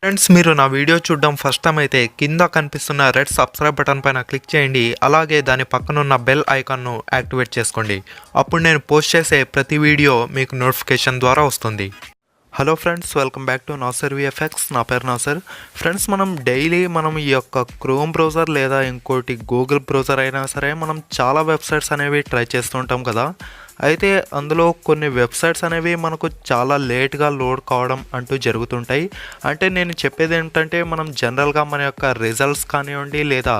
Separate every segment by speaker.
Speaker 1: Friends, మీరు నా video చూడడం ఫస్ట్ టైం అయితే కింద కనిపిస్తున్న రెడ్ సబ్స్క్రైబ్ బటన్ పైన క్లిక్ చేయండి. అలాగే దాని పక్కనున్న బెల్ ఐకాన్ను యాక్టివేట్ చేసుకోండి. అప్పుడు నేను పోస్ట్ చేసే ప్రతి వీడియో మీకు నోటిఫికేషన్ ద్వారా వస్తుంది. Hello friends, welcome back to Nasar VFX. నా పేరు నాసర్. ఫ్రెండ్స్, మనం డైలీ ఈ యొక్క క్రోమ్ బ్రౌజర్ లేదా ఇంకోటి గూగుల్ బ్రౌజర్ అయినా సరే మనం చాలా వెబ్సైట్స్ అనేవి ట్రై చేస్తూ ఉంటాం కదా. అయితే అందులో కొన్ని వెబ్సైట్స్ అనేవి మనకు చాలా లేట్గా లోడ్ కావడం అంటూ జరుగుతుంటాయి. అంటే నేను చెప్పేది ఏంటంటే, మనం జనరల్గా మన యొక్క రిజల్ట్స్ కానివ్వండి లేదా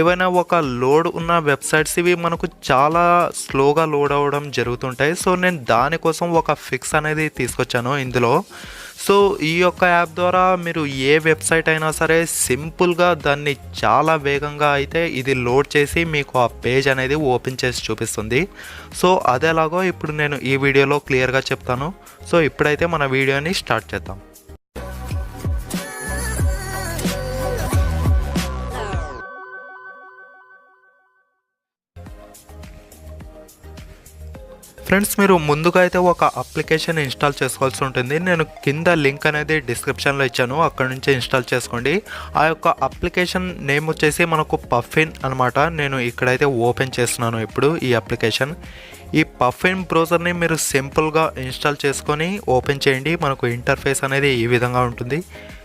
Speaker 1: ఏవైనా ఒక లోడ్ ఉన్న వెబ్సైట్స్ ఇవి మనకు చాలా స్లోగా లోడ్ అవ్వడం జరుగుతుంటాయి. సో నేను దానికోసం ఒక ఫిక్స్ అనేది తీసుకొచ్చాను ఇందులో. సో ఈ యొక్క యాప్ ద్వారా మీరు ఏ వెబ్సైట్ అయినా సరే సింపుల్గా దాన్ని చాలా వేగంగా అయితే ఇది లోడ్ చేసి మీకు ఆ పేజ్ అనేది ఓపెన్ చేసి చూపిస్తుంది. సో అదేలాగో ఇప్పుడు నేను ఈ వీడియోలో క్లియర్గా చెప్తాను. సో ఇప్పుడైతే మన వీడియోని స్టార్ట్ చేద్దాం. ఫ్రెండ్స్, మీరు ముందుగా అయితే ఒక అప్లికేషన్ ఇన్స్టాల్ చేసుకోవాల్సి ఉంటుంది. నేను కింద లింక్ అనేది డిస్క్రిప్షన్లో ఇచ్చాను, అక్కడ నుంచి ఇన్స్టాల్ చేసుకోండి. ఆ యొక్క అప్లికేషన్ నేమ్ వచ్చేసి మనకు పఫిన్ అనమాట. నేను ఇక్కడైతే ఓపెన్ చేస్తున్నాను ఇప్పుడు ఈ అప్లికేషన్. ఈ పఫిన్ బ్రౌజర్ని మీరు సింపుల్గా ఇన్స్టాల్ చేసుకొని ఓపెన్ చేయండి. మనకు ఇంటర్ఫేస్ అనేది ఈ విధంగా ఉంటుంది.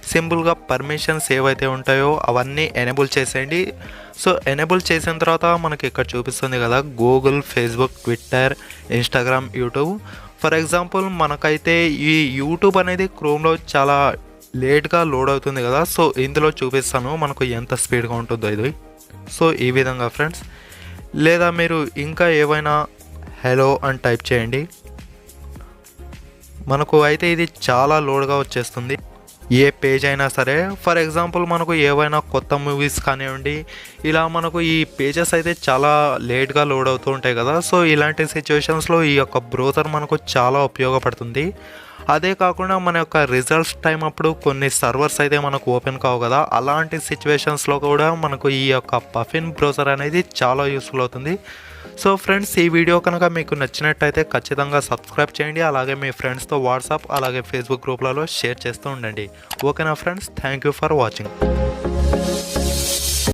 Speaker 1: సింపుల్గా పర్మిషన్స్ ఏవైతే ఉంటాయో అవన్నీ ఎనేబుల్ చేసేయండి. సో ఎనేబుల్ చేసిన తర్వాత మనకి ఇక్కడ చూపిస్తుంది కదా, Google, Facebook, Twitter, Instagram, YouTube. For example మనకైతే ఈ యూట్యూబ్ అనేది క్రోమ్లో చాలా లేట్గా లోడ్ అవుతుంది కదా. సో ఇందులో చూపిస్తాను మనకు ఎంత స్పీడ్గా ఉంటుందో ఇది. సో ఈ విధంగా ఫ్రెండ్స్. లేదా మీరు ఇంకా ఏవైనా హలో అని టైప్ చేయండి. మనకు అయితే ఇది చాలా లోడ్గా వచ్చేస్తుంది ఏ పేజ్ అయినా సరే. ఫర్ ఎగ్జాంపుల్ మనకు ఏవైనా కొత్త మూవీస్ కానివ్వండి, ఇలా మనకు ఈ పేజెస్ అయితే చాలా లేట్గా లోడ్ అవుతూ ఉంటాయి కదా. సో ఇలాంటి సిచ్యువేషన్స్లో ఈ యొక్క బ్రౌజర్ మనకు చాలా ఉపయోగపడుతుంది. అదే కాకుండా మన యొక్క రిజల్ట్స్ టైం అప్పుడు కొన్ని సర్వర్స్ అయితే మనకు ఓపెన్ కావు కదా. అలాంటి సిచ్యువేషన్స్లో కూడా మనకు ఈ యొక్క పఫిన్ బ్రౌజర్ అనేది చాలా యూస్ఫుల్ అవుతుంది. సో ఫ్రెండ్స్, ఈ వీడియో కనుక మీకు నచ్చినట్టయితే ఖచ్చితంగా సబ్స్క్రైబ్ చేయండి. అలాగే మీ ఫ్రెండ్స్తో వాట్సాప్ అలాగే ఫేస్బుక్ గ్రూప్లలో షేర్ చేస్తూ ఉండండి. ఓకేనా friends, thank you for watching.